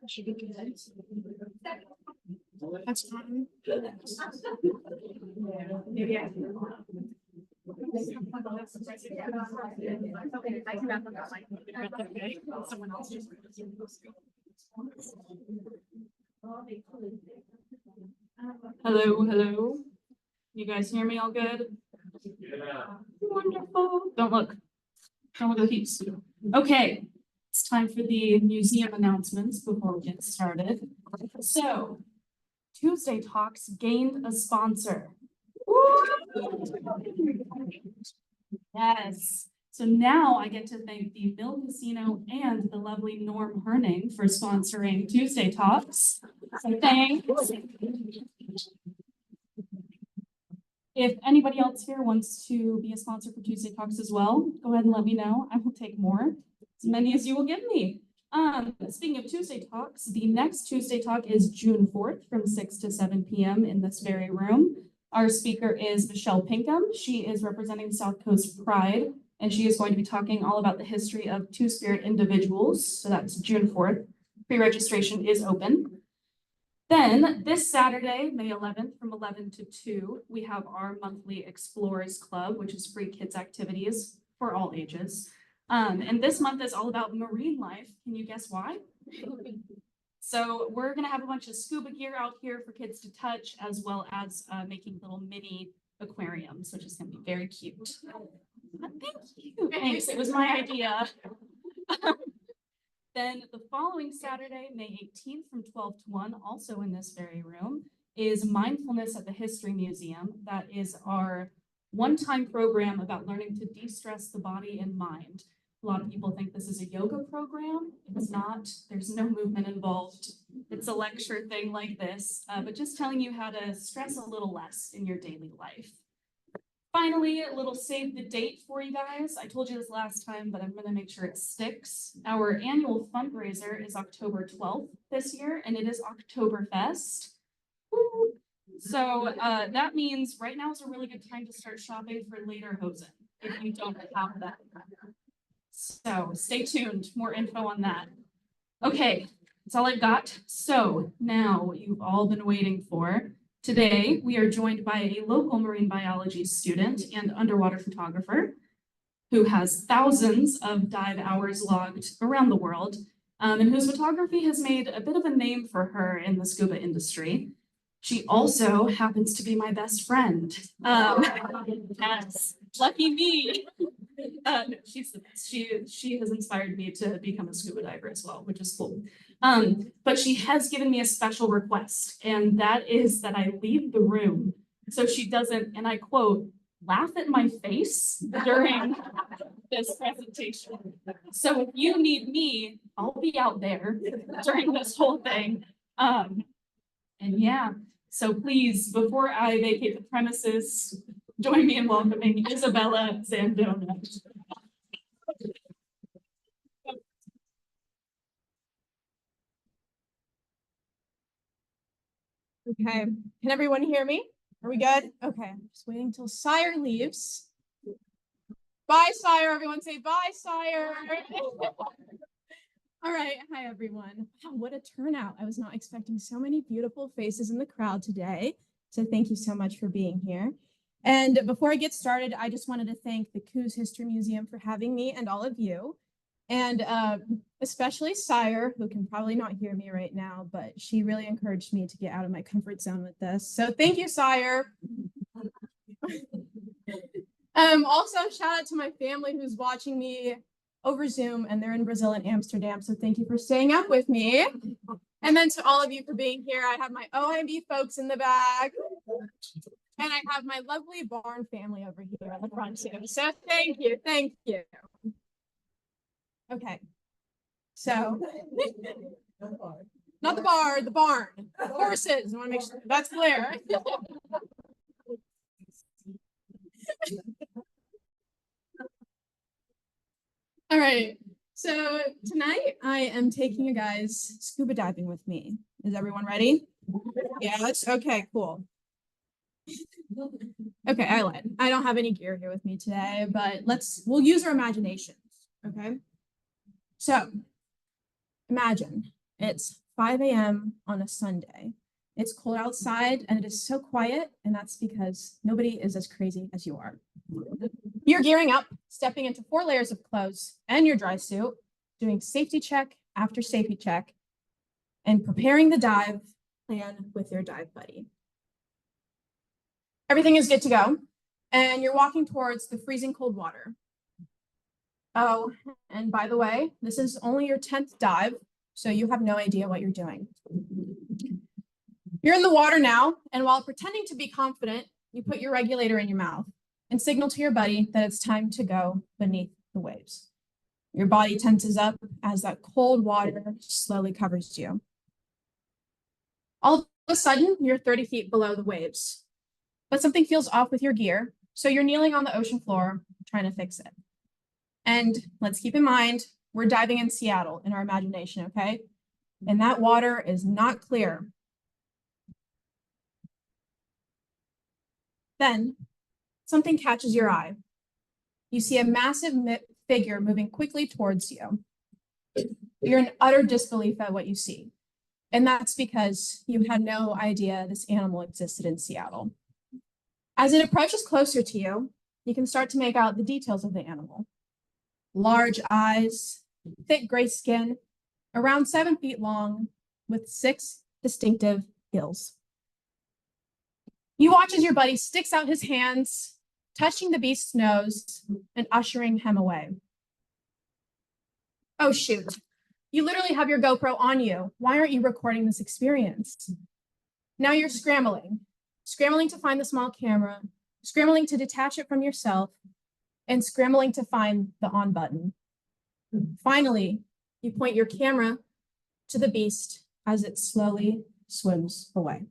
Should be good. That's fine. Maybe I can. Okay. Someone else just. Hello, hello. You guys hear me all good? Yeah. Wonderful. Don't look at the heaps. Okay, it's time for the museum announcements before we get started. So, Tuesday Talks gained a sponsor. Yes. So now I get to thank the Mill Casino and the lovely Norm Herning for sponsoring Tuesday Talks. So thanks. If anybody else here wants to be a sponsor for Tuesday Talks as well, go ahead and let me know. I will take more, as many as you will give me. Speaking of Tuesday Talks, the next Tuesday Talk is June 4th from 6 to 7 p.m. in this very room. Our speaker is Michelle Pinkham. She is representing South Coast Pride, and she is going to be talking all about the history of Two-Spirit individuals. So that's June 4th. Pre-registration is open. Then this Saturday, May 11th, from 11 to 2, we have our monthly Explorers Club, which is free kids activities for all ages. And this month is all about marine life. Can you guess why? So we're going to have a bunch of scuba gear out here for kids to touch, as well as making little mini aquariums, which is going to be very cute. Thank you. Thanks. It was my idea. Then the following Saturday, May 18th from 12 to 1, also in this very room, is Mindfulness at the History Museum. That is our one-time program about learning to de-stress the body and mind. A lot of people think this is a yoga program. It's not. There's no movement involved. It's a lecture thing like this, but just telling you how to stress a little less in your daily life. Finally, a little save the date for you guys. I told you this last time, but I'm going to make sure it sticks. Our annual fundraiser is October 12th this year, and it is Oktoberfest. Woo! So that means right now is a really good time to start shopping for Lederhosen if you don't have that. So stay tuned, more info on that. Okay, that's all I've got. So now what you've all been waiting for. Today, we are joined by a local marine biology student and underwater photographer who has thousands of dive hours logged around the world, and whose photography has made a bit of a name for her in the scuba industry. She also happens to be my best friend. Yes, lucky me. No, she's the best. She has inspired me to become a scuba diver as well, which is cool. But she has given me a special request, and that is that I leave the room so she doesn't, and I quote, laugh at my face during this presentation. So if you need me, I'll be out there during this whole thing. And yeah, so please, before I vacate the premises, join me in welcoming Isabella Zandona. Okay, can everyone hear me? Are we good? Okay, I'm just waiting until Sire leaves. Bye, Sire. Everyone say bye, Sire. All right, hi, everyone. Wow, what a turnout. I was not expecting so many beautiful faces in the crowd today. So thank you so much for being here. And before I get started, I just wanted to thank the Coos History Museum for having me and all of you. And especially Sire, who can probably not hear me right now, but she really encouraged me to get out of my comfort zone with this. So thank you, Sire. Also, shout out to my family who's watching me over Zoom, and they're in Brazil and Amsterdam. So thank you for staying up with me. And then to all of you for being here. I have my OIB folks in the back. And I have my lovely barn family over here at the front too. So thank you. Thank you. Okay, so not the bar, the barn, the horses. I want to make sure that's clear. All right, so tonight I am taking you guys scuba diving with me. Is everyone ready? Yes. Okay, cool. Okay, I lied. I don't have any gear here with me today, but we'll use our imaginations. Okay. So imagine It's 5 a.m. on a Sunday. It's cold outside and it is so quiet, and that's because nobody is as crazy as you are. You're gearing up, stepping into 4 layers of clothes and your dry suit, doing safety check after safety check, and preparing the dive plan with your dive buddy. Everything is good to go, and you're walking towards the freezing cold water. Oh, and by the way, this is only your 10th dive, so you have no idea what you're doing. You're in the water now, and while pretending to be confident, you put your regulator in your mouth and signal to your buddy that it's time to go beneath the waves. Your body tenses up as that cold water slowly covers you. All of a sudden, you're 30 feet below the waves, but something feels off with your gear, so you're kneeling on the ocean floor trying to fix it. And let's keep in mind, we're diving in Seattle in our imagination, okay? And that water is not clear. Then something catches your eye. You see a massive figure moving quickly towards you. You're in utter disbelief at what you see. And that's because you had no idea this animal existed in Seattle. As it approaches closer to you, you can start to make out the details of the animal. Large eyes, thick gray skin, around 7 feet long, with 6 distinctive gills. You watch as your buddy sticks out his hands, touching the beast's nose and ushering him away. Oh, shoot. You literally have your GoPro on you. Why aren't you recording this experience? Now you're scrambling to find the small camera, scrambling to detach it from yourself, and scrambling to find the on button. Finally, you point your camera to the beast as it slowly swims away.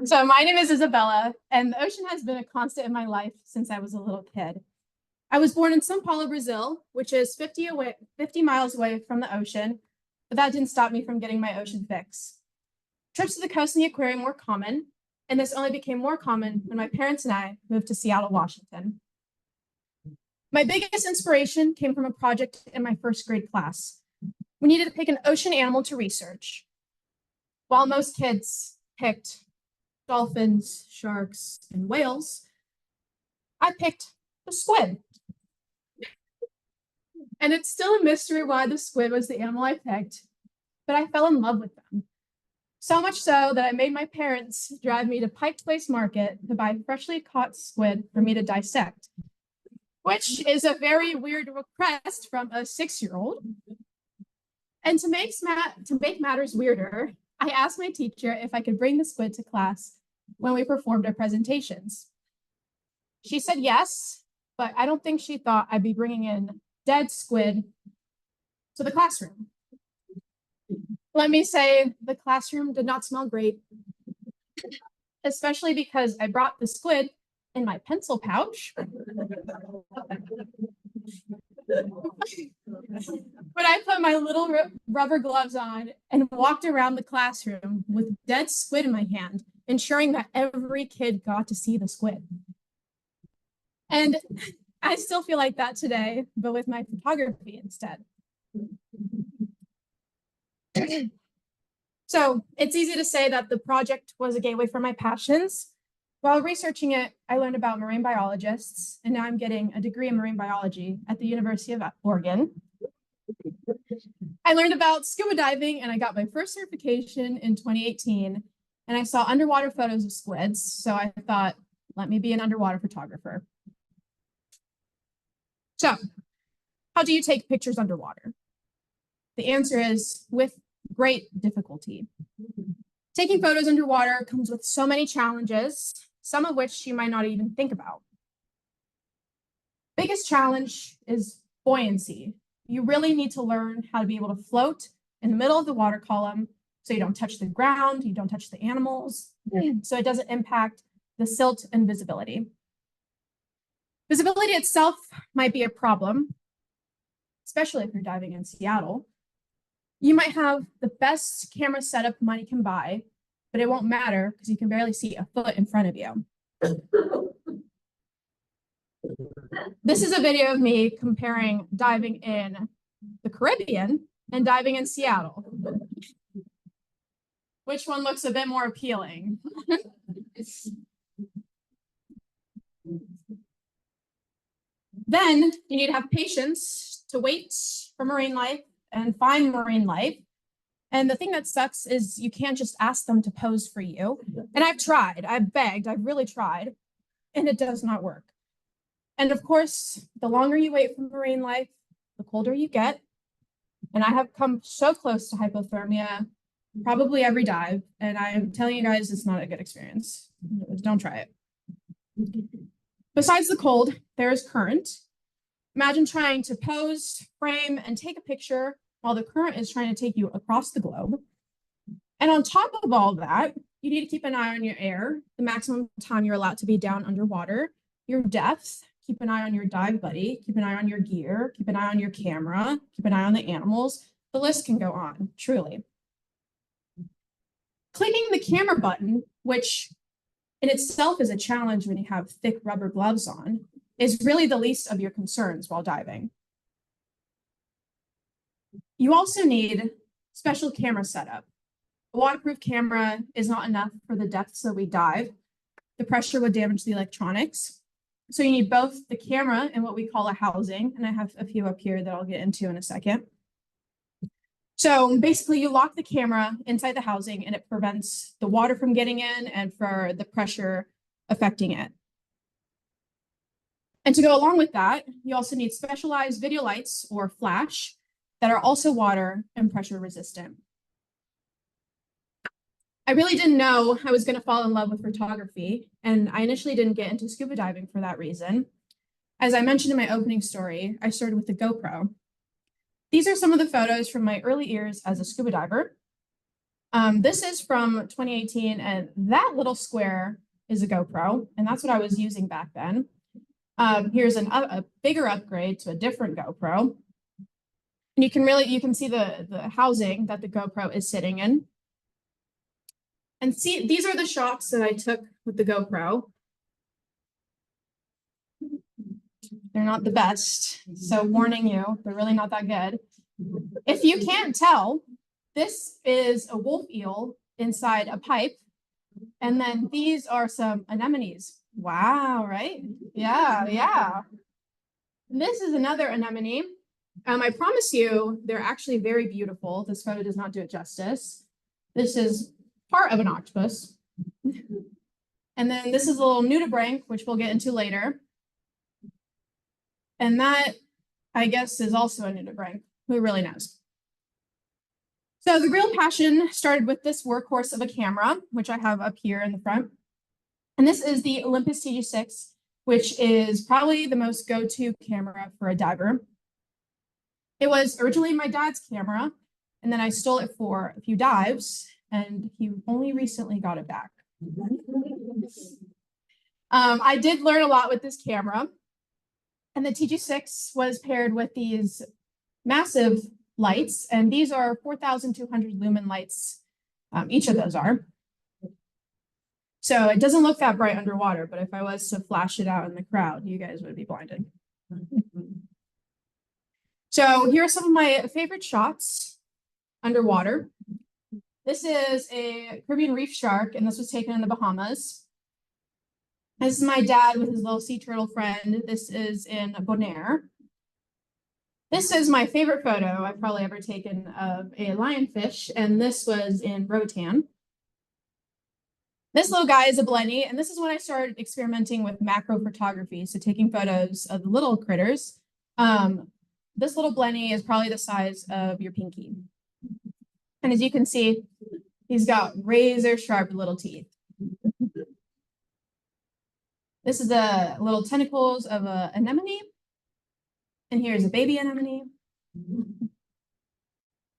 So my name is Isabella, and the ocean has been a constant in my life since I was a little kid. I was born in São Paulo, Brazil, which is 50 miles away from the ocean, but that didn't stop me from getting my ocean fix. Trips to the coast and the aquarium were common, and this only became more common when my parents and I moved to Seattle, Washington. My biggest inspiration came from a project in my first grade class. We needed to pick an ocean animal to research. While most kids picked dolphins, sharks, and whales, I picked the squid. And it's still a mystery why the squid was the animal I picked, but I fell in love with them. So much so that I made my parents drive me to Pike Place Market to buy freshly caught squid for me to dissect, which is a very weird request from a 6-year-old. And to make matters weirder, I asked my teacher if I could bring the squid to class when we performed our presentations. She said yes, but I don't think she thought I'd be bringing in dead squid to the classroom. Let me say, the classroom did not smell great, especially because I brought the squid in my pencil pouch. But I put my little rubber gloves on and walked around the classroom with dead squid in my hand, ensuring that every kid got to see the squid. And I still feel like that today, but with my photography instead. So it's easy to say that the project was a gateway for my passions. While researching it, I learned about marine biologists, and now I'm getting a degree in marine biology at the University of Oregon. I learned about scuba diving, and I got my first certification in 2018, and I saw underwater photos of squids, so I thought, let me be an underwater photographer. So, how do you take pictures underwater? The answer is with great difficulty. Taking photos underwater comes with so many challenges, some of which you might not even think about. Biggest challenge is buoyancy. You really need to learn how to be able to float in the middle of the water column so you don't touch the ground, you don't touch the animals, so it doesn't impact the silt and visibility. Visibility itself might be a problem, especially if you're diving in Seattle. You might have the best camera setup money can buy, but it won't matter because you can barely see a foot in front of you. This is a video of me comparing diving in the Caribbean and diving in Seattle. Which one looks a bit more appealing? Then you need to have patience to wait for marine life and find marine life. And the thing that sucks is you can't just ask them to pose for you. And I've tried, I've begged, I've really tried, and it does not work. And of course, the longer you wait for marine life, the colder you get. And I have come so close to hypothermia probably every dive. And I'm telling you guys, it's not a good experience. Don't try it. Besides the cold, there is current. Imagine trying to pose, frame, and take a picture while the current is trying to take you across the globe. And on top of all that, you need to keep an eye on your air, the maximum time you're allowed to be down underwater, your depth, keep an eye on your dive buddy, keep an eye on your gear, keep an eye on your camera, keep an eye on the animals. The list can go on, truly. Clicking the camera button, which in itself is a challenge when you have thick rubber gloves on, is really the least of your concerns while diving. You also need special camera setup. A waterproof camera is not enough for the depths that we dive. The pressure would damage the electronics. So you need both the camera and what we call a housing, and I have a few up here that I'll get into in a second. So basically you lock the camera inside the housing and it prevents the water from getting in and for the pressure affecting it. And to go along with that, you also need specialized video lights or flash that are also water and pressure resistant. I really didn't know I was going to fall in love with photography, and I initially didn't get into scuba diving for that reason. As I mentioned in my opening story, I started with the GoPro. These are some of the photos from my early years as a scuba diver. This is from 2018, and that little square is a GoPro, and that's what I was using back then. Here's a bigger upgrade to a different GoPro. And you can see the housing that the GoPro is sitting in. And see, these are the shots that I took with the GoPro. They're not the best, so warning you, they're really not that good. If you can't tell, this is a wolf eel inside a pipe. And then these are some anemones. Wow, right? Yeah. And this is another anemone. I promise you, they're actually very beautiful. This photo does not do it justice. This is part of an octopus. And then this is a little nudibranch, which we'll get into later. And that, I guess, is also a nudibranch. Who really knows? So the real passion started with this workhorse of a camera, which I have up here in the front. And this is the Olympus TG6, which is probably the most go-to camera for a diver. It was originally my dad's camera, and then I stole it for a few dives, and he only recently got it back. I did learn a lot with this camera, and the TG6 was paired with these massive lights, and these are 4,200 lumen lights, each of those are. So it doesn't look that bright underwater, but if I was to flash it out in the crowd, you guys would be blinded. So here are some of my favorite shots underwater. This is a Caribbean reef shark, and this was taken in the Bahamas. This is my dad with his little sea turtle friend. This is in Bonaire. This is my favorite photo I've probably ever taken of a lionfish, and this was in Roatan. This little guy is a blenny, and this is when I started experimenting with macro photography, so taking photos of the little critters. This little blenny is probably the size of your pinky. And as you can see, he's got razor sharp little teeth. This is the little tentacles of an anemone. And here's a baby anemone.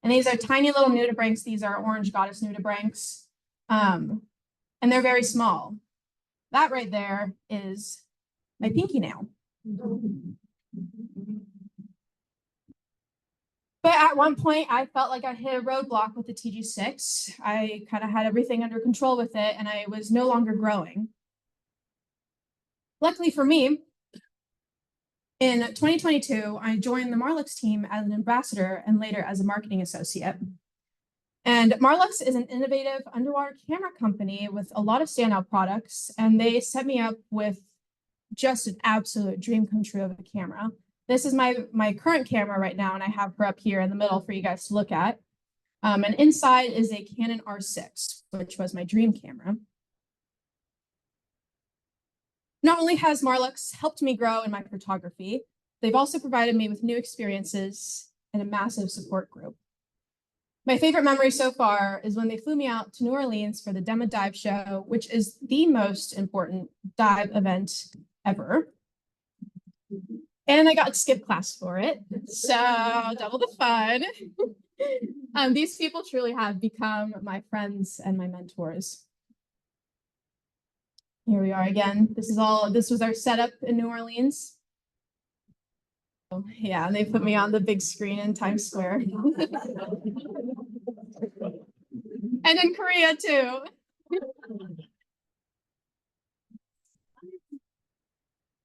And these are tiny little nudibranchs. These are orange goddess nudibranchs. And they're very small. That right there is my pinky nail. But at one point, I felt like I hit a roadblock with the TG6. I kind of had everything under control with it, and I was no longer growing. Luckily for me, In 2022, I joined the Marlux team as an ambassador and later as a marketing associate. And Marlux is an innovative underwater camera company with a lot of standout products, and they set me up with just an absolute dream come true of a camera. This is my current camera right now, and I have her up here in the middle for you guys to look at. And inside is a Canon R6, which was my dream camera. Not only has Marlux helped me grow in my photography, they've also provided me with new experiences and a massive support group. My favorite memory so far is when they flew me out to New Orleans for the Demo Dive Show, which is the most important dive event ever. And I got to skip class for it, so double the fun. These people truly have become my friends and my mentors. Here we are again. This was our setup in New Orleans. Yeah, and they put me on the big screen in Times Square. And in Korea too.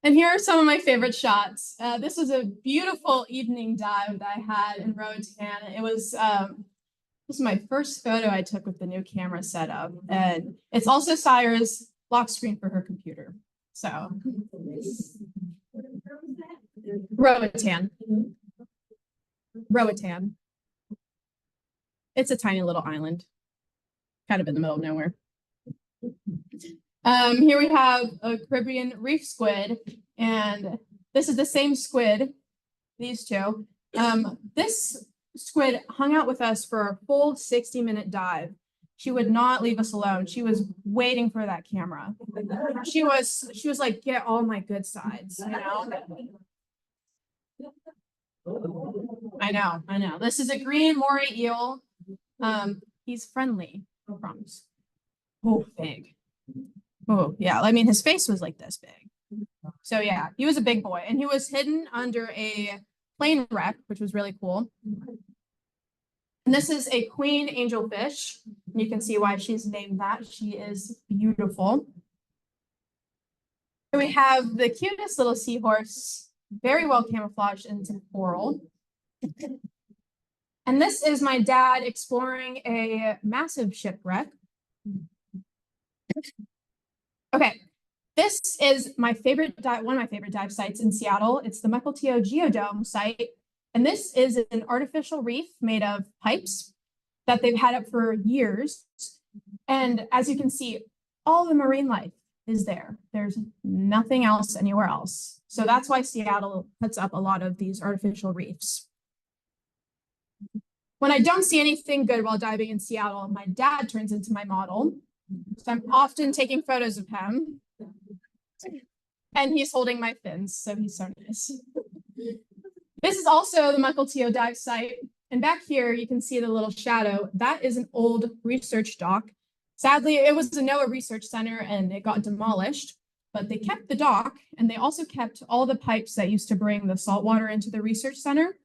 And here are some of my favorite shots. This was a beautiful evening dive that I had in Roatan. It was this is my first photo I took with the new camera setup, and it's also Sire's lock screen for her computer. So Roatan. Roatan. It's a tiny little island, kind of in the middle of nowhere. Here we have a Caribbean reef squid, and this is the same squid, these two. This squid hung out with us for a full 60-minute dive. She would not leave us alone. She was waiting for that camera. She was like, get all my good sides, you know? I know. This is a green moray eel. He's friendly, I promise. Oh, big. Oh, yeah. I mean, his face was like this big. So yeah, he was a big boy, and he was hidden under a plane wreck, which was really cool. And this is a queen angelfish. You can see why she's named that. She is beautiful. Here we have the cutest little seahorse, very well camouflaged into coral. And this is my dad exploring a massive shipwreck. Okay, this is my favorite one of my favorite dive sites in Seattle. It's the Michael Teo Geodome site. And this is an artificial reef made of pipes that they've had up for years. And as you can see, all the marine life is there. There's nothing else anywhere else. So that's why Seattle puts up a lot of these artificial reefs. When I don't see anything good while diving in Seattle, my dad turns into my model. So I'm often taking photos of him. And he's holding my fins, so he's so nice. This is also the Michael Teo dive site. And back here, you can see the little shadow. That is an old research dock. Sadly, it was a NOAA research center and it got demolished, but they kept the dock, and they also kept all the pipes that used to bring the salt water into the research center.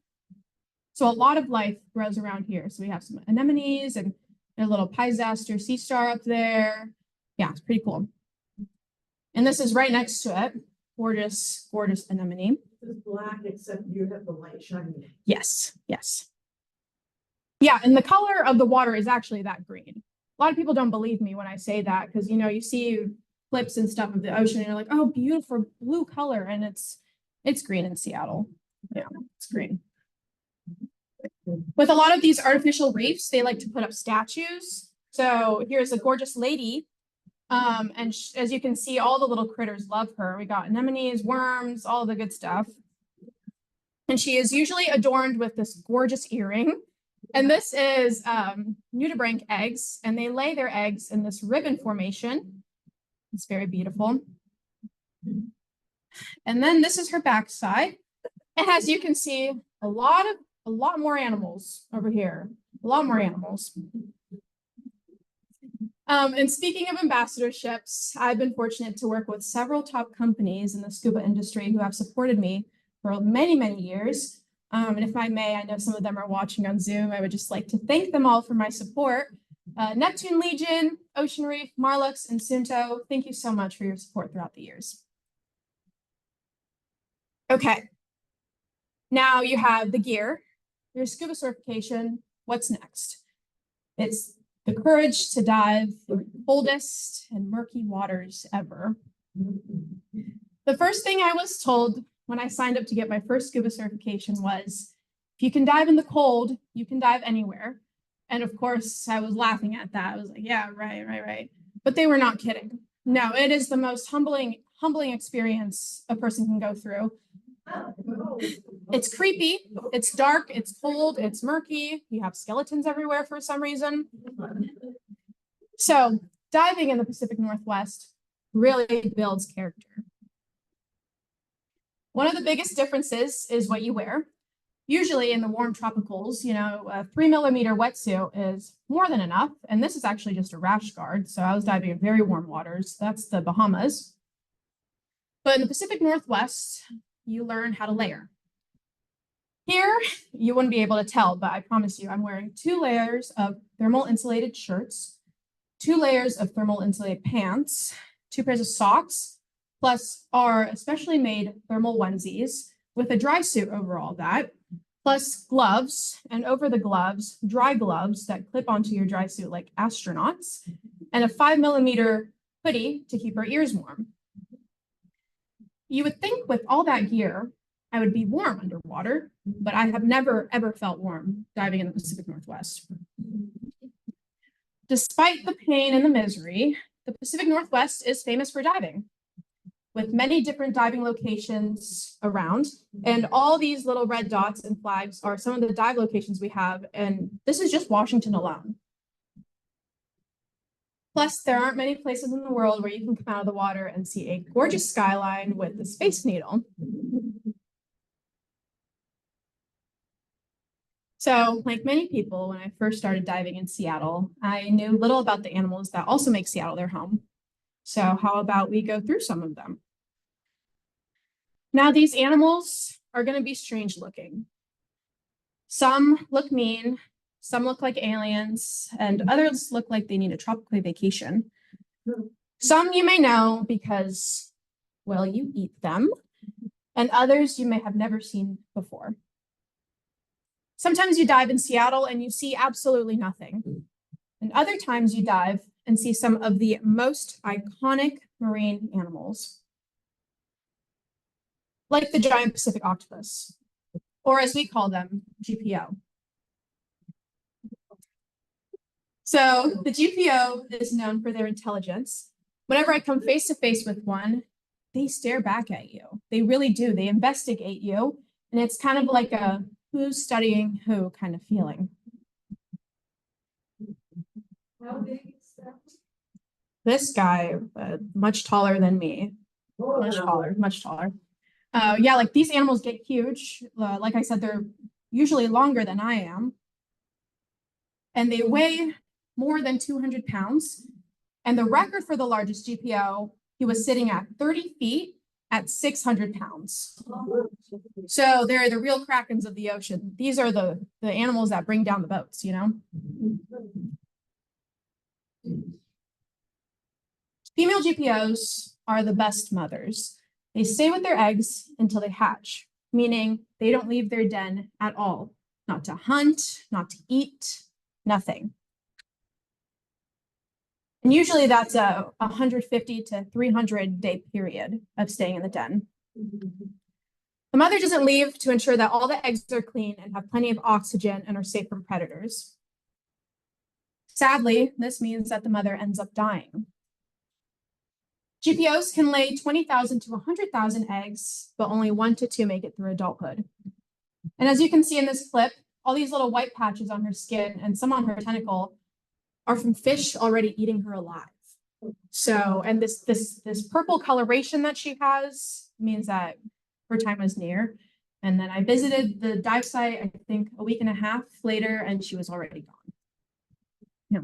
So a lot of life grows around here. So we have some anemones and a little Pisaster sea star up there. Yeah, it's pretty cool. And this is right next to it. Gorgeous, gorgeous anemone. It's black, except you have the light shining. Yes, yes. Yeah, and the color of the water is actually that green. A lot of people don't believe me when I say that, because, you know, you see clips and stuff of the ocean and you're like, oh, beautiful blue color. And it's green in Seattle. Yeah, it's green. With a lot of these artificial reefs, they like to put up statues. So here's a gorgeous lady. And as you can see, all the little critters love her. We got anemones, worms, all the good stuff. And she is usually adorned with this gorgeous earring. And this is nudibranch eggs, and they lay their eggs in this ribbon formation. It's very beautiful. And then this is her backside. And as you can see, a lot more animals over here. A lot more animals. And speaking of ambassadorships, I've been fortunate to work with several top companies in the scuba industry who have supported me for many, many years. And if I may, I know some of them are watching on Zoom. I would just like to thank them all for my support. Neptune Legion, Ocean Reef, Marlux, and Sunto, thank you so much for your support throughout the years. Okay, Now you have the gear, your scuba certification. What's next? It's the courage to dive in the coldest and murky waters ever. The first thing I was told when I signed up to get my first scuba certification was, if you can dive in the cold, you can dive anywhere. And of course, I was laughing at that. I was like, yeah, right. But they were not kidding. No, it is the most humbling experience a person can go through. It's creepy, it's dark, it's cold, it's murky. You have skeletons everywhere for some reason. So diving in the Pacific Northwest really builds character. One of the biggest differences is what you wear. Usually in the warm tropicals, a 3mm wetsuit is more than enough. And this is actually just a rash guard. So I was diving in very warm waters. That's the Bahamas. But in the Pacific Northwest, you learn how to layer. Here, you wouldn't be able to tell, but I promise you, I'm wearing 2 layers of thermal insulated shirts, 2 layers of thermal insulated pants, 2 pairs of socks, plus our especially made thermal onesies with a dry suit over all that, plus gloves, and over the gloves, dry gloves that clip onto your dry suit like astronauts, and a 5mm hoodie to keep our ears warm. You would think with all that gear, I would be warm underwater, but I have never, ever felt warm diving in the Pacific Northwest. Despite the pain and the misery, the Pacific Northwest is famous for diving, with many different diving locations around. And all these little red dots and flags are some of the dive locations we have. And this is just Washington alone. Plus, there aren't many places in the world where you can come out of the water and see a gorgeous skyline with the Space Needle. So, like many people, when I first started diving in Seattle, I knew little about the animals that also make Seattle their home. So how about we go through some of them? Now, these animals are going to be strange looking. Some look mean, some look like aliens, and others look like they need a tropical vacation. Some you may know because, well, you eat them, and others you may have never seen before. Sometimes you dive in Seattle and you see absolutely nothing. And other times you dive and see some of the most iconic marine animals, like the giant Pacific octopus, or as we call them, GPO. So the GPO is known for their intelligence. Whenever I come face to face with one, they stare back at you. They really do. They investigate you. And it's kind of like a who's studying who kind of feeling. How big is that? This guy, much taller than me. Much taller. Yeah, like these animals get huge. Like I said, they're usually longer than I am. And they weigh more than 200 pounds. And the record for the largest GPO, he was sitting at 30 feet at 600 pounds. So they're the real krakens of the ocean. These are the animals that bring down the boats, Female GPOs are the best mothers. They stay with their eggs until they hatch, meaning they don't leave their den at all, not to hunt, not to eat, nothing. And usually that's a 150 to 300 day period of staying in the den. The mother doesn't leave to ensure that all the eggs are clean and have plenty of oxygen and are safe from predators. Sadly, this means that the mother ends up dying. GPOs can lay 20,000 to 100,000 eggs, but only 1 to 2 make it through adulthood. And as you can see in this clip, all these little white patches on her skin and some on her tentacle are from fish already eating her alive. So, and this purple coloration that she has means that her time was near. And then I visited the dive site, I think a week and a half later, and she was already gone. Yeah.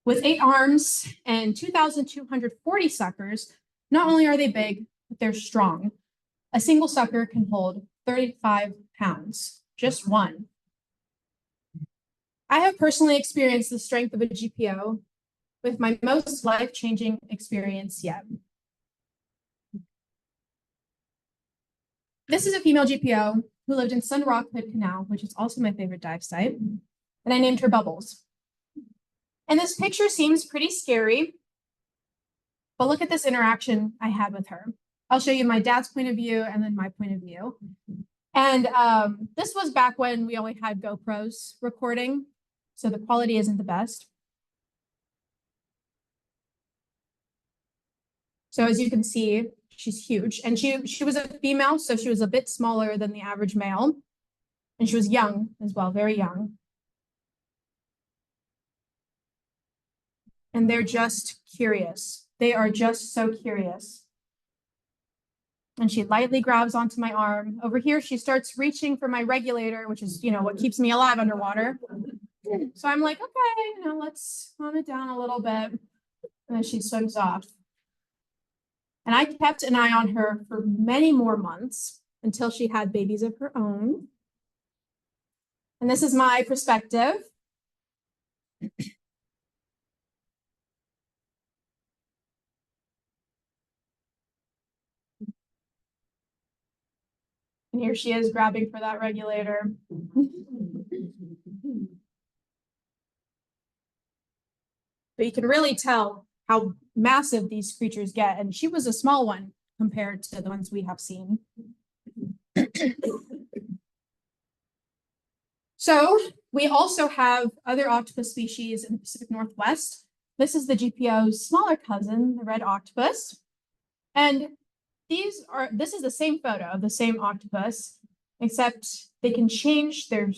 With 8 arms and 2,240 suckers, not only are they big, but they're strong. A single sucker can hold 35 pounds, just one. I have personally experienced the strength of a GPO with my most life-changing experience yet. This is a female GPO who lived in Sun Rock Hood Canal, which is also my favorite dive site. And I named her Bubbles. And this picture seems pretty scary, but look at this interaction I had with her. I'll show you my dad's point of view and then my point of view. And this was back when we only had GoPros recording, so the quality isn't the best. So as you can see, she's huge. And she was a female, so she was a bit smaller than the average male. And she was young as well, very young. And they're just curious. They are just so curious. And she lightly grabs onto my arm. Over here, she starts reaching for my regulator, which is, what keeps me alive underwater. So I'm like, okay, let's calm it down a little bit. And then she swims off. And I kept an eye on her for many more months until she had babies of her own. And this is my perspective. And here she is grabbing for that regulator. But you can really tell how massive these creatures get. And she was a small one compared to the ones we have seen. So we also have other octopus species in the Pacific Northwest. This is the GPO's smaller cousin, the red octopus. And this is the same photo of the same octopus, except they can change their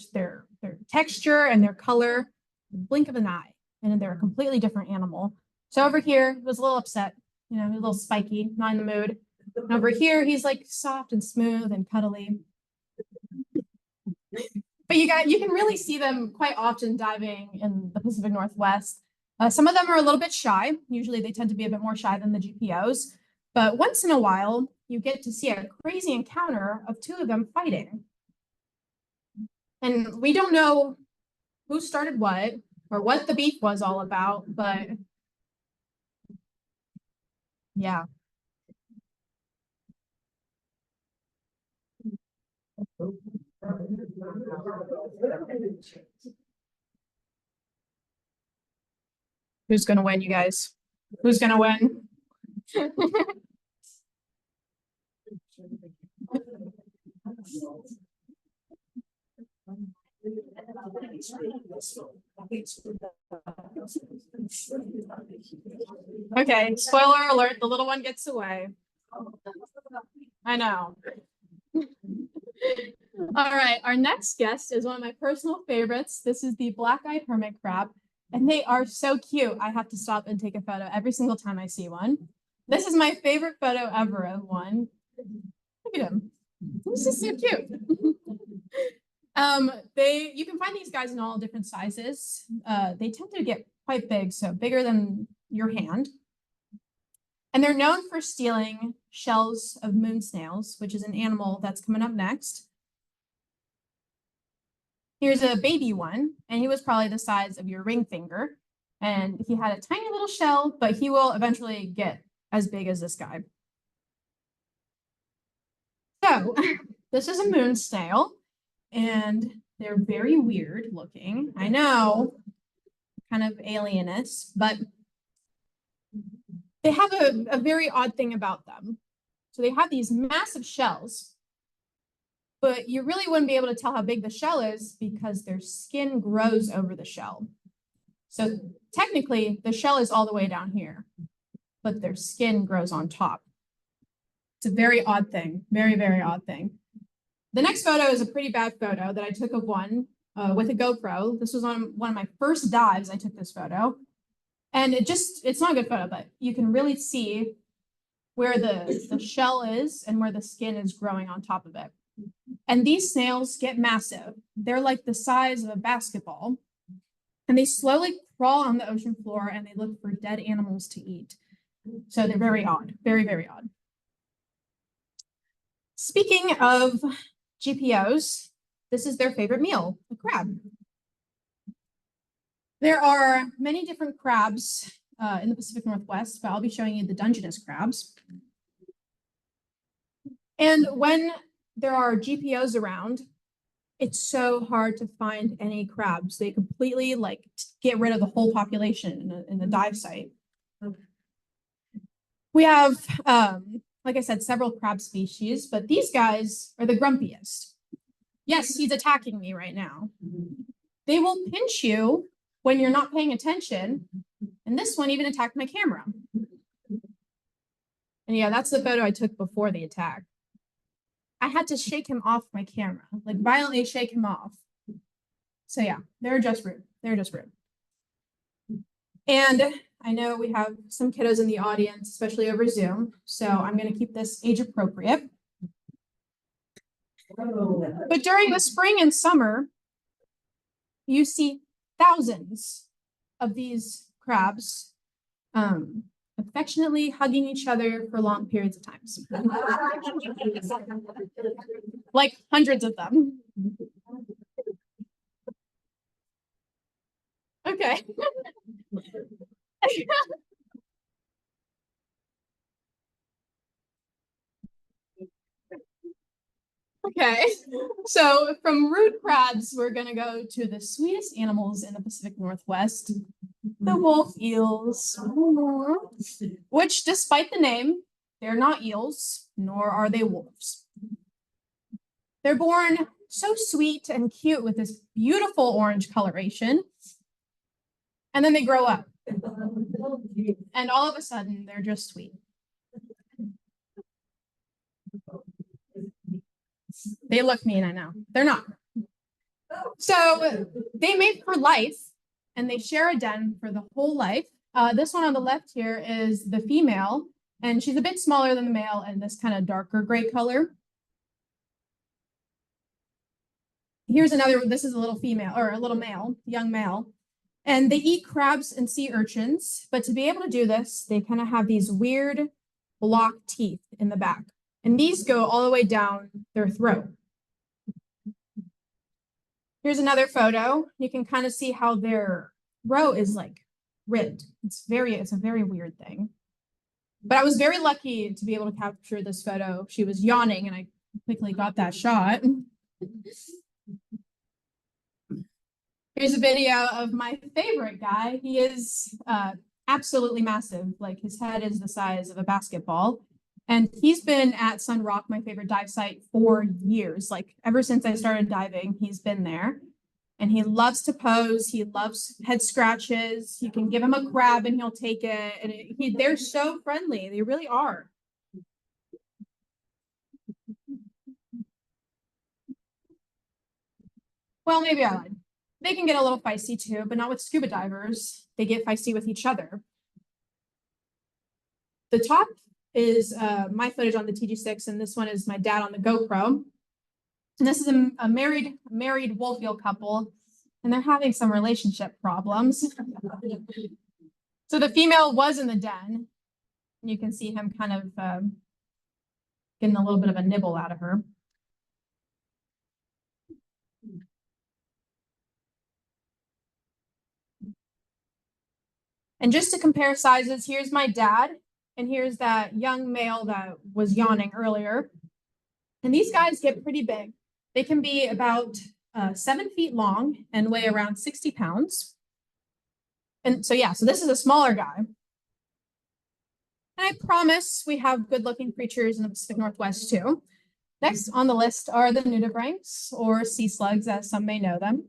texture and their color in the blink of an eye. And they're a completely different animal. So over here, he was a little upset, a little spiky, not in the mood. And over here, he's like soft and smooth and cuddly. But you can really see them quite often diving in the Pacific Northwest. Some of them are a little bit shy. Usually they tend to be a bit more shy than the GPOs. But once in a while, you get to see a crazy encounter of two of them fighting. And we don't know who started what or what the beef was all about, but yeah. Who's gonna win, you guys? Who's gonna win? Okay, spoiler alert, the little one gets away. I know. All right, our next guest is one of my personal favorites. This is the black-eyed hermit crab, and they are so cute. I have to stop and take a photo every single time I see one. This is my favorite photo ever of one. Look at him. This is so cute. You can find these guys in all different sizes. They tend to get quite big, so bigger than your hand. And they're known for stealing shells of moon snails, which is an animal that's coming up next. Here's a baby one, and he was probably the size of your ring finger. And he had a tiny little shell, but he will eventually get as big as this guy. So this is a moon snail, and they're very weird looking. I know, kind of alienous, but they have a very odd thing about them. So they have these massive shells, but you really wouldn't be able to tell how big the shell is because their skin grows over the shell. So technically, the shell is all the way down here, but their skin grows on top. It's a very odd thing, very, very odd thing. The next photo is a pretty bad photo that I took of one with a GoPro. This was on one of my first dives. I took this photo. And it's not a good photo, but you can really see where the shell is and where the skin is growing on top of it. And these snails get massive. They're like the size of a basketball. And they slowly crawl on the ocean floor and they look for dead animals to eat. So they're very odd, very, very odd. Speaking of GPOs, this is their favorite meal, the crab. There are many different crabs in the Pacific Northwest, but I'll be showing you the Dungeness crabs. And when there are GPOs around, it's so hard to find any crabs. They completely like get rid of the whole population in the dive site. We have, like I said, several crab species, but these guys are the grumpiest. Yes, he's attacking me right now. They will pinch you when you're not paying attention. And this one even attacked my camera. And yeah, that's the photo I took before the attack. I had to shake him off my camera, like violently shake him off. So yeah, they're just rude. They're just rude. And I know we have some kiddos in the audience, especially over Zoom. So I'm going to keep this age appropriate. But during the spring and summer, you see thousands of these crabs affectionately hugging each other for long periods of time. Like hundreds of them. Okay. Okay, so from rude crabs, we're gonna go to the sweetest animals in the Pacific Northwest, the wolf eels, which despite the name, they're not eels, nor are they wolves. They're born so sweet and cute with this beautiful orange coloration, and then they grow up, and all of a sudden, they're just sweet. They look mean, I know. They're not. So they mate for life, and they share a den for the whole life. This one on the left here is the female, and she's a bit smaller than the male in this kind of darker gray color. Here's another, this is a little female, or a little male, young male. And they eat crabs and sea urchins, but to be able to do this, they kind of have these weird block teeth in the back. And these go all the way down their throat. Here's another photo. You can kind of see how their throat is like ribbed. It's a very weird thing. But I was very lucky to be able to capture this photo. She was yawning and I quickly got that shot. Here's a video of my favorite guy. He is absolutely massive. Like his head is the size of a basketball. And he's been at Sun Rock, my favorite dive site, for years. Like ever since I started diving, he's been there. And he loves to pose. He loves head scratches. You can give him a crab and he'll take it. And they're so friendly. They really are. Well, maybe I lied. They can get a little feisty too, but not with scuba divers. They get feisty with each other. The top is my footage on the TG6, and this one is my dad on the GoPro. And this is a married wolf eel couple, and they're having some relationship problems. So the female was in the den. And you can see him kind of getting a little bit of a nibble out of her. And just to compare sizes, here's my dad, and here's that young male that was yawning earlier. And these guys get pretty big. They can be about 7 feet long and weigh around 60 pounds. And so, yeah, so this is a smaller guy. And I promise we have good looking creatures in the Pacific Northwest too. Next on the list are the nudibranchs, or sea slugs as some may know them.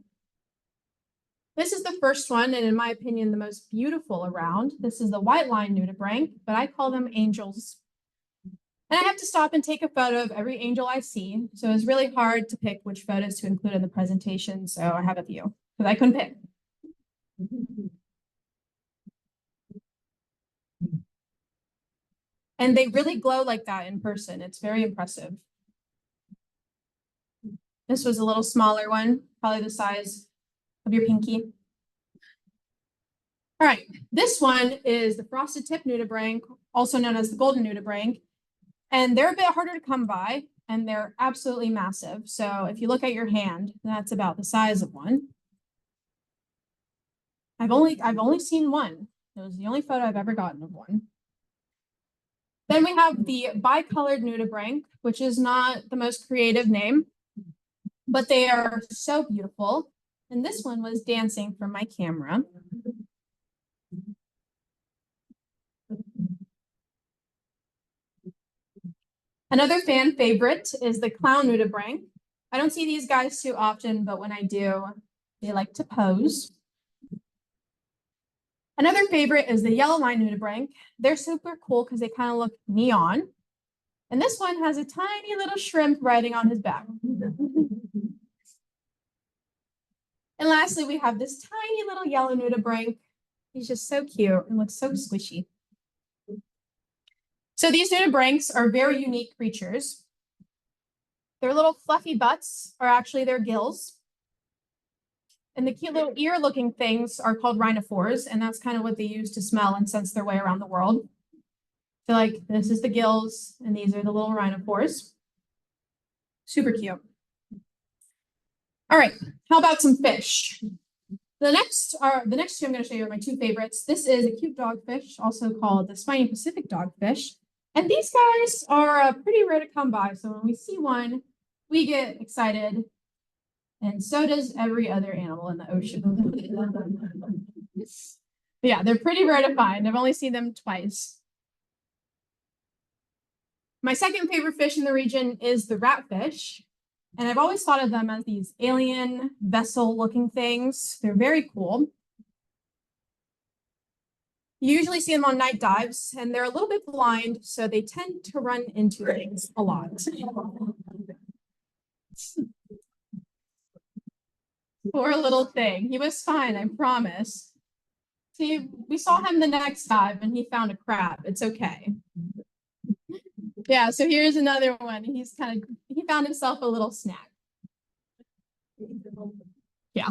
This is the first one, and in my opinion, the most beautiful around. This is the white line nudibranch, but I call them angels. And I have to stop and take a photo of every angel I see. So it's really hard to pick which photos to include in the presentation. So I have a few, because I couldn't pick. And they really glow like that in person. It's very impressive. This was a little smaller one, probably the size of your pinky. All right, this one is the frosted tip nudibranch, also known as the golden nudibranch. And they're a bit harder to come by, and they're absolutely massive. So if you look at your hand, that's about the size of one. I've only seen one. It was the only photo I've ever gotten of one. Then we have the bicolored nudibranch, which is not the most creative name, but they are so beautiful. And this one was dancing for my camera. Another fan favorite is the clown nudibranch. I don't see these guys too often, but when I do, they like to pose. Another favorite is the yellow line nudibranch. They're super cool because they kind of look neon. And this one has a tiny little shrimp riding on his back. And lastly, we have this tiny little yellow nudibranch. He's just so cute and looks so squishy. So these nudibranchs are very unique creatures. Their little fluffy butts are actually their gills. And the cute little ear-looking things are called rhinophores, and that's kind of what they use to smell and sense their way around the world. So like, this is the gills, and these are the little rhinophores. Super cute. All right, how about some fish? The next two I'm going to show you are my two favorites. This is a cute dogfish, also called the spiny Pacific dogfish. And these guys are pretty rare to come by. So when we see one, we get excited. And so does every other animal in the ocean. Yeah, they're pretty rare to find. I've only seen them twice. My second favorite fish in the region is the ratfish. And I've always thought of them as these alien vessel-looking things. They're very cool. You usually see them on night dives, and they're a little bit blind, so they tend to run into things a lot. Poor little thing. He was fine, I promise. See, we saw him the next dive, and he found a crab. It's okay. Yeah, so here's another one. He found himself a little snack. Yeah.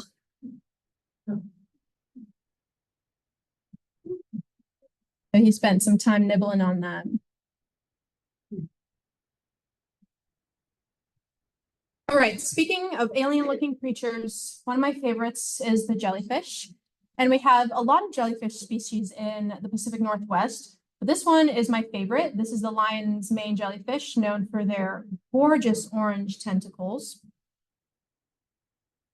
So he spent some time nibbling on that. All right, speaking of alien-looking creatures, one of my favorites is the jellyfish. And we have a lot of jellyfish species in the Pacific Northwest. But this one is my favorite. This is the lion's mane jellyfish, known for their gorgeous orange tentacles.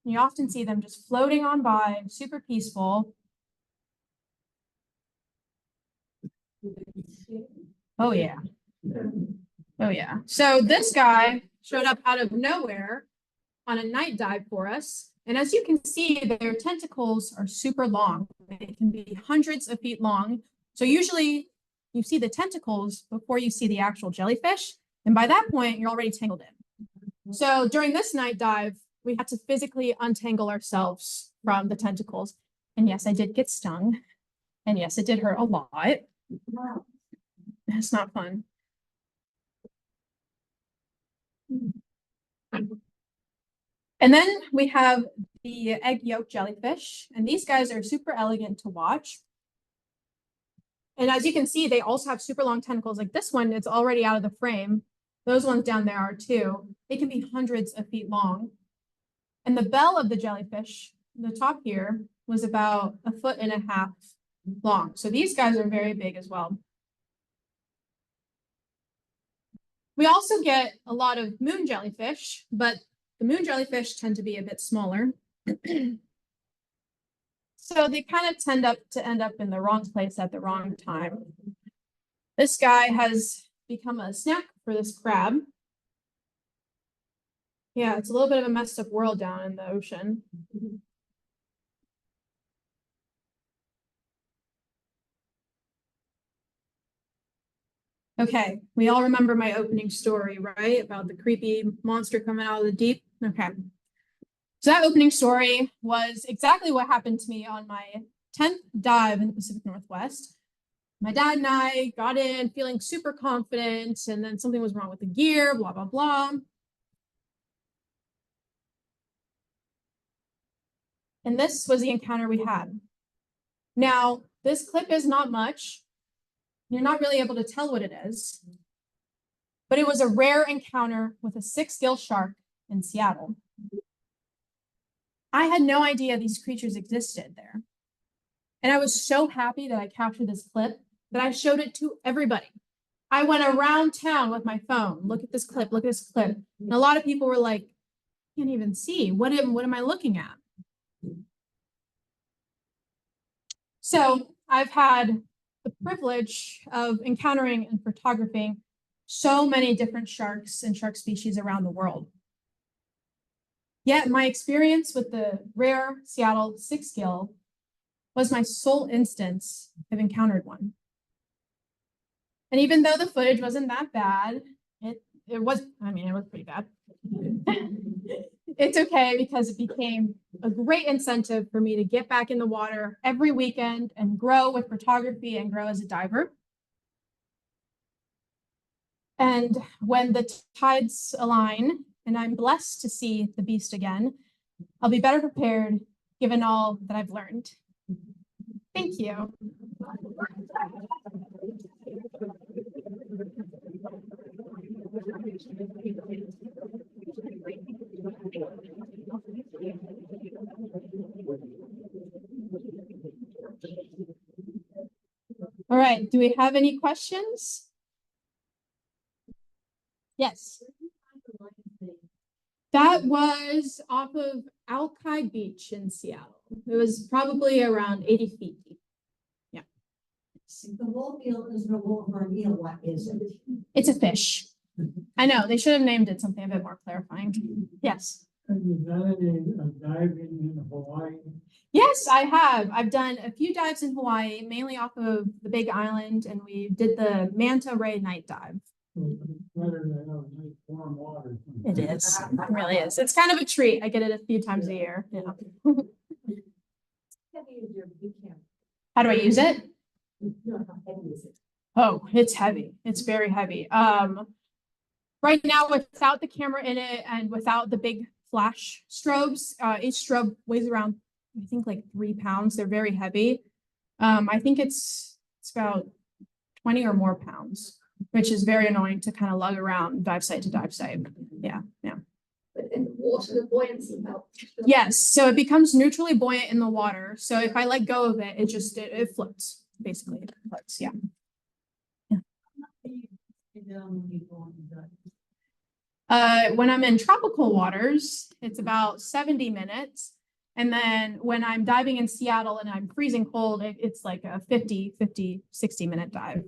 You often see them just floating on by, super peaceful. Oh, yeah. Oh, yeah. So this guy showed up out of nowhere on a night dive for us. And as you can see, their tentacles are super long. They can be hundreds of feet long. So usually you see the tentacles before you see the actual jellyfish. And by that point, you're already tangled in. So during this night dive, we had to physically untangle ourselves from the tentacles. And yes, I did get stung. And yes, it did hurt a lot. It's not fun. And then we have the egg yolk jellyfish, and these guys are super elegant to watch. And as you can see, they also have super long tentacles. Like this one, it's already out of the frame. Those ones down there are too. They can be hundreds of feet long. And the bell of the jellyfish, the top here, was about 1.5 feet long. So these guys are very big as well. We also get a lot of moon jellyfish, but the moon jellyfish tend to be a bit smaller. So they kind of tend to end up in the wrong place at the wrong time. This guy has become a snack for this crab. Yeah, it's a little bit of a messed up world down in the ocean. Okay, we all remember my opening story, right? About the creepy monster coming out of the deep. Okay. So that opening story was exactly what happened to me on my 10th dive in the Pacific Northwest. My dad and I got in feeling super confident, and then something was wrong with the gear, blah, blah, blah. And this was the encounter we had. Now, this clip is not much. You're not really able to tell what it is, but it was a rare encounter with a 6-gill shark in Seattle. I had no idea these creatures existed there. And I was so happy that I captured this clip that I showed it to everybody. I went around town with my phone. Look at this clip. Look at this clip. And a lot of people were like, can't even see. What am I looking at? So I've had the privilege of encountering and photographing so many different sharks and shark species around the world. Yet my experience with the rare Seattle six-gill was my sole instance I've encountered one. And even though the footage wasn't that bad, it was pretty bad. It's okay because it became a great incentive for me to get back in the water every weekend and grow with photography and grow as a diver. And when the tides align and I'm blessed to see the beast again, I'll be better prepared given all that I've learned. Thank you. All right, do we have any questions? Yes. That was off of Alki Beach in Seattle. It was probably around 80 feet deep. Yeah. The wolf eel is no wolf or eel. What is it? It's a fish. I know, they should have named it something a bit more clarifying. Yes. Have you done any diving in Hawaii? Yes, I have. I've done a few dives in Hawaii, mainly off of the Big Island, and we did the manta ray night dive. Better to have nice warm water. It is. It really is. It's kind of a treat. I get it a few times a year. Yeah. How do I use it? Oh, it's heavy. It's very heavy. Right now, without the camera in it and without the big flash strobes, each strobe weighs around, I think, like 3 pounds. They're very heavy. I think it's about 20 or more pounds, which is very annoying to kind of lug around dive site to dive site. Yeah, yeah. But in the water, the buoyancy helps. Yes, so it becomes neutrally buoyant in the water. So if I let go of it, it floats. Basically, it floats. Yeah. When I'm in tropical waters, it's about 70 minutes. And then when I'm diving in Seattle and I'm freezing cold, it's like a 50, 60-minute dive.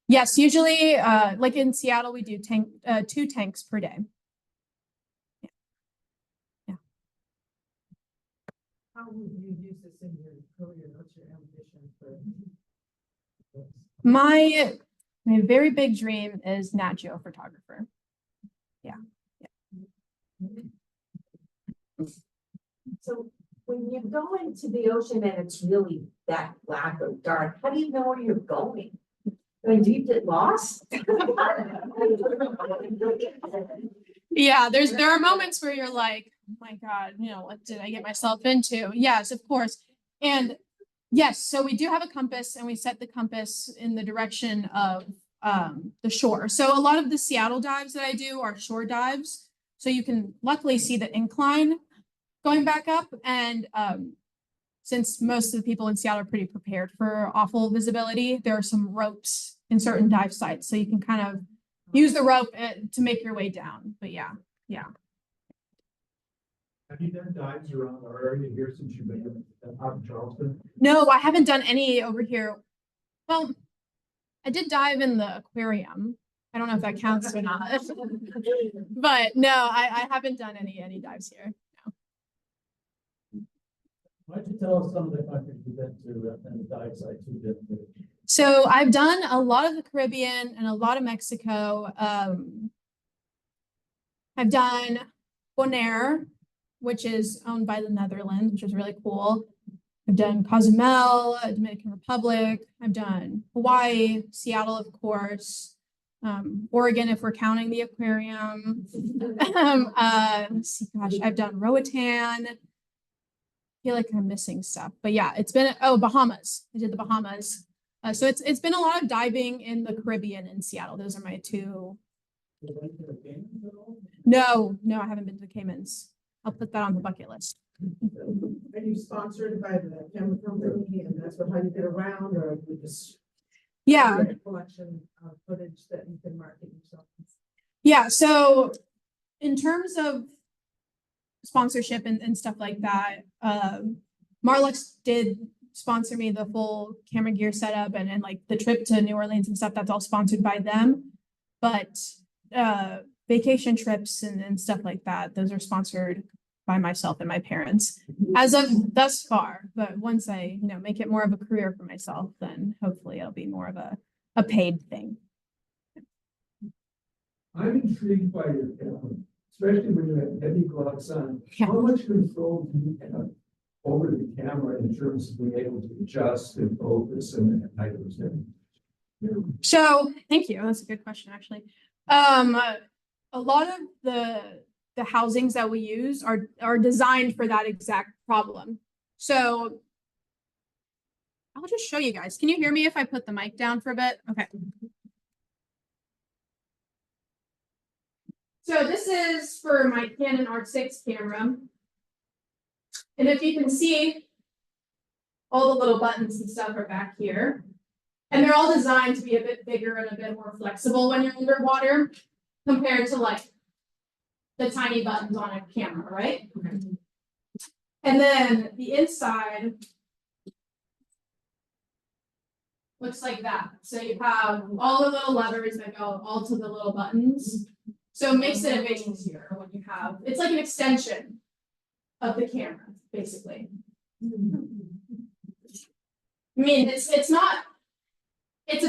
Yes, usually, like in Seattle, we do 2 tanks per day. Yeah. Yeah. How would you use this in your career? What's your ambition for this? My very big dream is Nat Geo photographer. Yeah. So when you go into the ocean and it's really that black or dark, how do you know where you're going? I mean, do you get lost? Yeah, there are moments where you're like, oh my God, what did I get myself into? Yes, of course. And yes, so we do have a compass and we set the compass in the direction of the shore. So a lot of the Seattle dives that I do are shore dives. So you can luckily see the incline going back up. And since most of the people in Seattle are pretty prepared for awful visibility, there are some ropes in certain dive sites. So you can kind of use the rope to make your way down. But yeah. Have you done dives around our area here since you've been out in Charleston? No, I haven't done any over here. Well, I did dive in the aquarium. I don't know if that counts or not. But no, I haven't done any dives here. Why don't you tell us some of the countries you've been to and the dive sites you've been to? So I've done a lot of the Caribbean and a lot of Mexico. I've done Bonaire, which is owned by the Netherlands, which is really cool. I've done Cozumel, Dominican Republic. I've done Hawaii, Seattle, of course. Oregon, if we're counting the aquarium. Let's see, gosh, I've done Roatan. I feel like I'm missing stuff, but yeah, it's been, Bahamas. I did the Bahamas. So it's been a lot of diving in the Caribbean and Seattle. Those are my 2. You went to the Caymans at all? No, I haven't been to the Caymans. I'll put that on the bucket list. Are you sponsored by the camera company and that's how you get around, or you just? Yeah. a collection of footage that you can market yourself. Yeah, so in terms of sponsorship and stuff like that, Marlux did sponsor me the full camera gear setup and like the trip to New Orleans and stuff, that's all sponsored by them. But vacation trips and stuff like that, those are sponsored by myself and my parents as of thus far. But once I, make it more of a career for myself, then hopefully it'll be more of a paid thing. I'm intrigued by your camera, especially when you have heavy gloves on. Yeah. How much control do you have over the camera in terms of being able to adjust and focus and that type of thing? So thank you. That's a good question, actually. A lot of the housings that we use are designed for that exact problem. So I'll just show you guys. Can you hear me if I put the mic down for a bit? Okay. So this is for my Canon R6 camera. And if you can see, all the little buttons and stuff are back here. And they're all designed to be a bit bigger and a bit more flexible when you're underwater compared to like the tiny buttons on a camera, right? And then the inside looks like that. So you have all the little levers that go all to the little buttons. So it makes it a bit easier when you have, it's like an extension of the camera, basically. I mean, it's a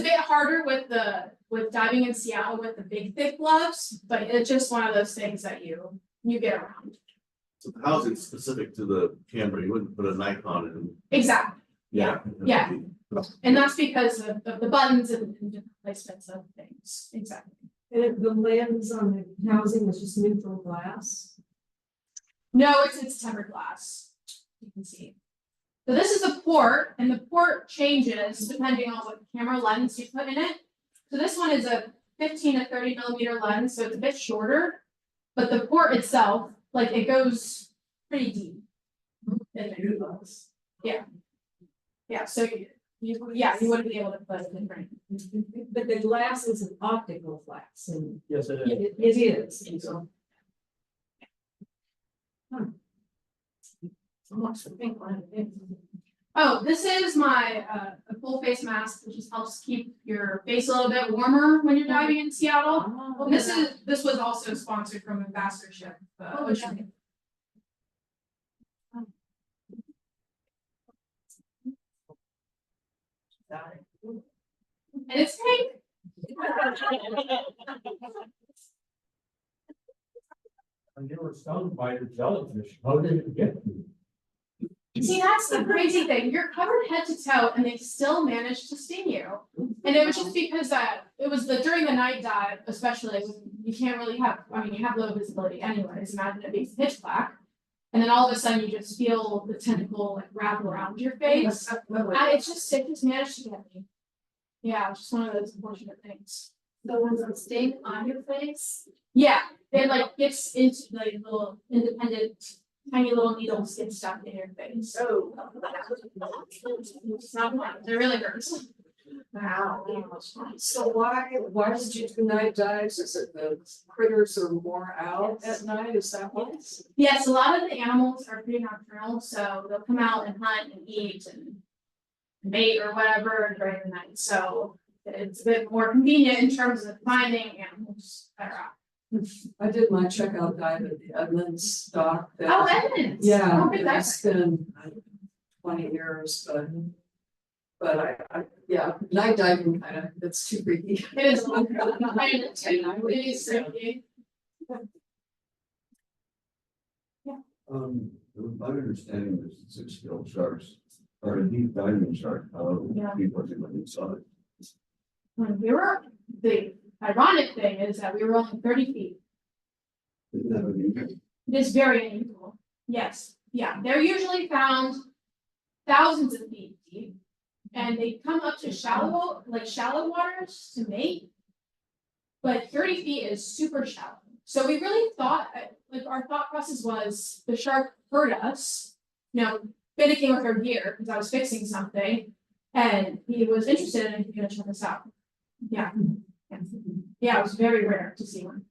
bit harder with diving in Seattle with the big thick gloves, but it's just one of those things that you get around. So the housing's specific to the camera, you wouldn't put a Nikon in. Exactly. Yeah. Yeah. And that's because of the buttons and different placements of things. Exactly. And if the lens on the housing is just neutral glass. No, it's tempered glass. You can see. So this is the port, and the port changes depending on what camera lens you put in it. So this one is a 15 to 30 millimeter lens, so it's a bit shorter, but the port itself, like it goes pretty deep. Yeah. Yeah, so you wouldn't be able to put it in front. But the glass is an optical glass and Yes, it is. it is. And so Oh, this is my a full face mask, which just helps keep your face a little bit warmer when you're diving in Seattle. Oh, This was also sponsored from Ambassadorship. Ocean. And it's pink. And you were stung by the jellyfish. How did it get you? See, that's the crazy thing. You're covered head to toe and they still manage to sting you. And it was just because it was during the night dive, especially, you can't really have, you have low visibility anyways, imagine it being pitch black. And then all of a sudden you just feel the tentacle like wrap around your face. It just managed to get me. Yeah, it's just one of those unfortunate things. the ones that sting on your face. Yeah, they like gets into like little independent, tiny little needles get stuck in your face. Oh. It's not fun. It really hurts. Wow. So why did you do night dives? Is it the critters are more out at night? Is that what? Yes, a lot of the animals are pretty nocturnal, so they'll come out and hunt and eat and mate or whatever during the night. So it's a bit more convenient in terms of finding animals that are out. I did my checkout dive at the Edmonds dock. Oh, Edmonds. Yeah, Oh, good. it's been 20 years, but I night diving kind of, it's too freaky. It is. It is tricky. My understanding is 6-gill sharks are a deep diving shark. Yeah. People are when you saw it. When we were, the ironic thing is that we were only 30 feet. Isn't that unusual? It is very unusual. Yes, yeah, they're usually found thousands of feet deep. And they come up to shallow waters to mate. But 30 feet is super shallow. So we really thought, like our thought process was the shark heard us, finicking with her gear because I was fixing something. And he was interested and he's gonna check this out. Yeah. Yeah, it was very rare to see one.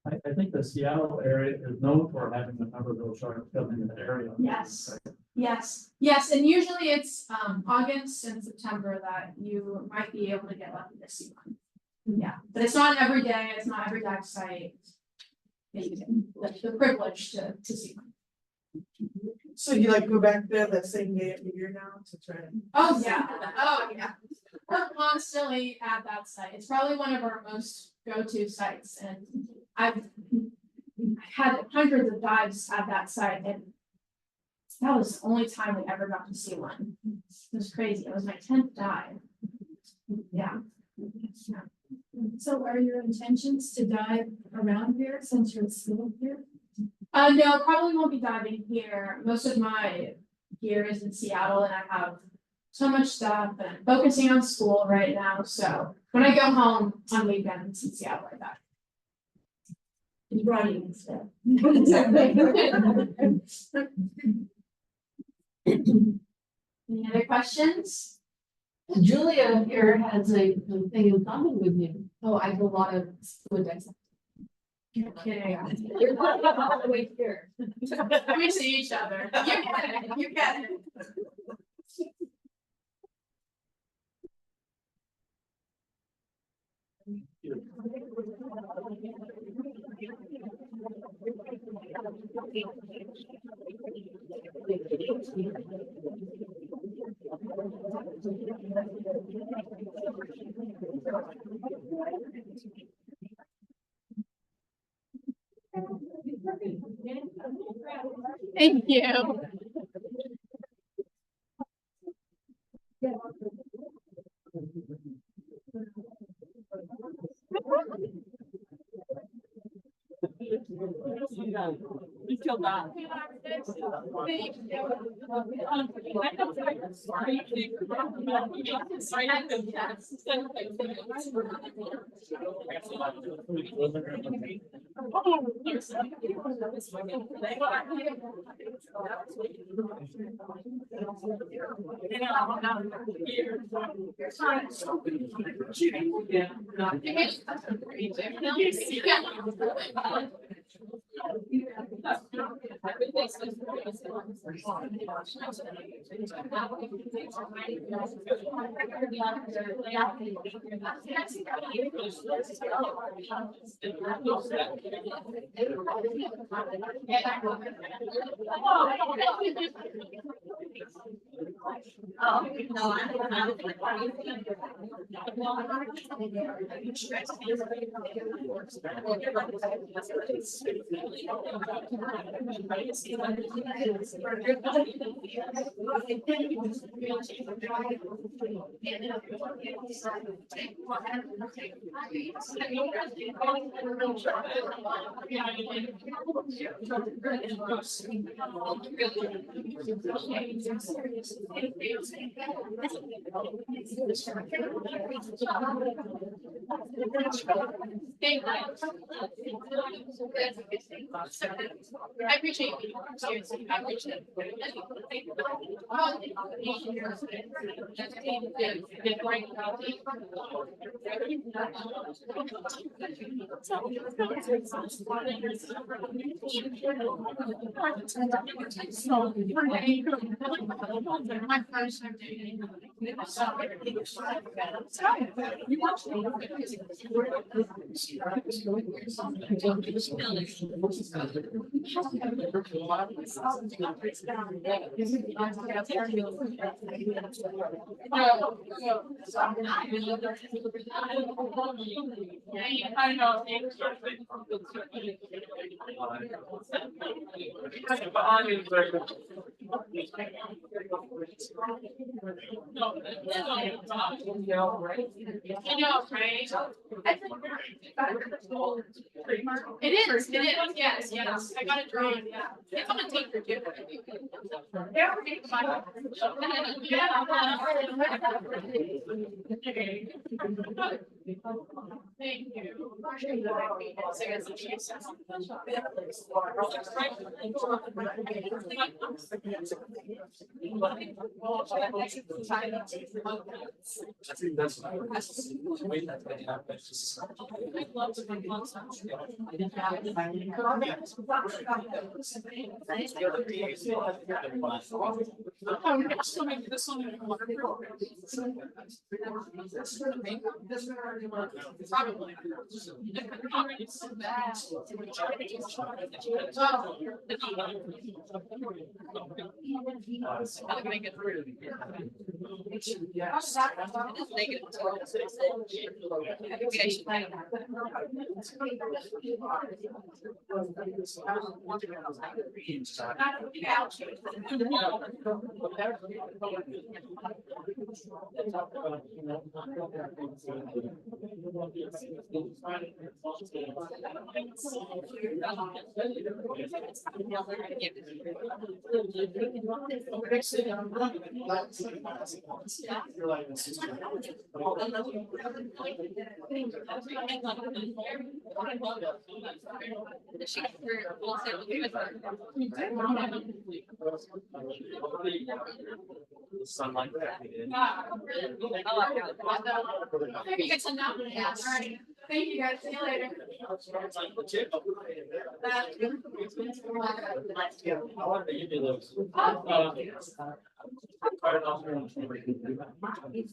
I think the Seattle area is known for having a number of those sharks coming in the area. Yes, yes, and usually it's August and September that you might be able to get lucky to see one. Yeah, but it's not every day, it's not every dive site. The privilege to see one. So you like go back there that same day every year now to try and. Oh, yeah, oh, yeah. We're constantly at that site. It's probably one of our most go-to sites and I've had hundreds of dives at that site and that was the only time we ever got to see one. It was crazy. It was my 10th dive. Yeah. So are your intentions to dive around here since you're still here? No, probably won't be diving here. Most of my gear is in Seattle and I have so much stuff and I'm focusing on school right now. So when I go home on weekends in Seattle like that. Running instead. Any other questions? Julia here has a thing in common with you. Oh, I have a lot of scuba diving. You're kidding. You're not all the way here. We see each other. You get it. You get it. Thank you. You feel bad. I appreciate you. Seriously, I appreciate my first time doing I know. It is, yes, I got it drawn, yeah. It's on a tape or two. Thank Sunlight. Thank you guys, see you later.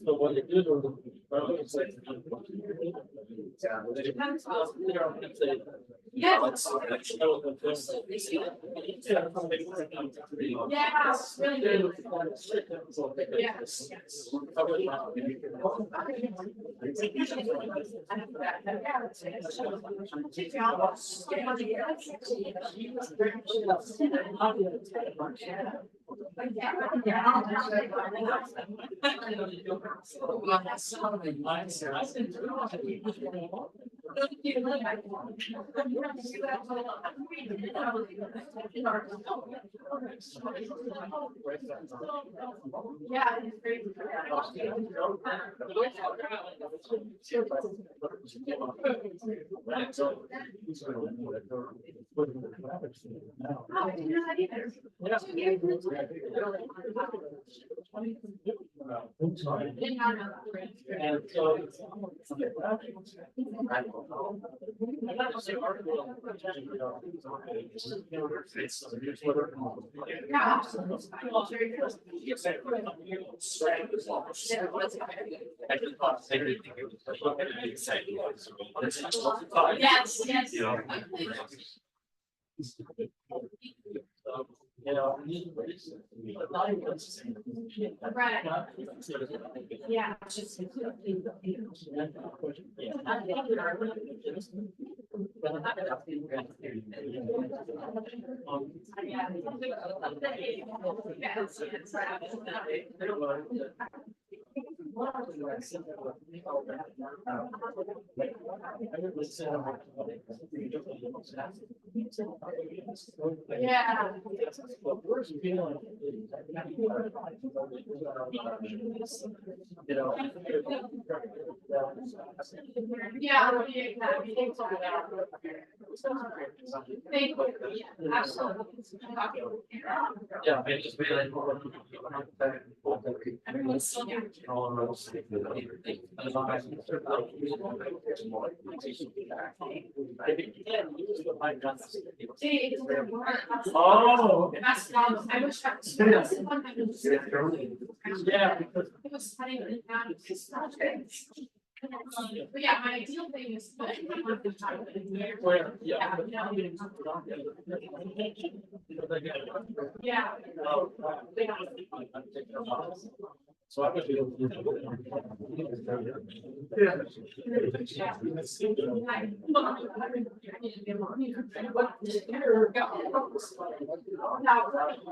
So what they do Yeah. Yeah, really good. Yes. Yeah, it's great. Oh, I didn't know that either. Did not know that. And so. Yeah, absolutely. Yes, yes. You know. Right. Yeah. Yeah. Yeah. Thank you. Yeah, absolutely. Yeah, I just realized. Everyone's still here. Oh. That's, I wish that was. Yeah, because. It was funny, but but yeah, my ideal thing is. Where, Yeah. Yeah. So I would be able to.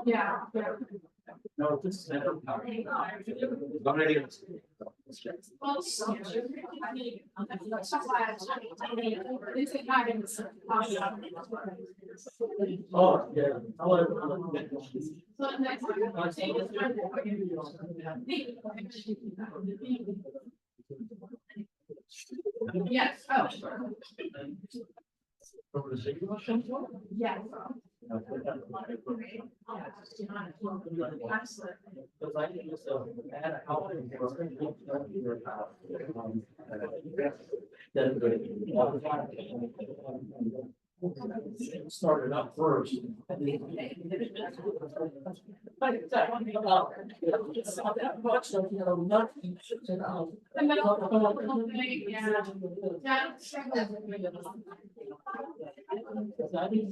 Yeah. No, this is never. Oh, yeah. Yes, oh. Yes. Started up first. The middle thing, yeah. Yeah.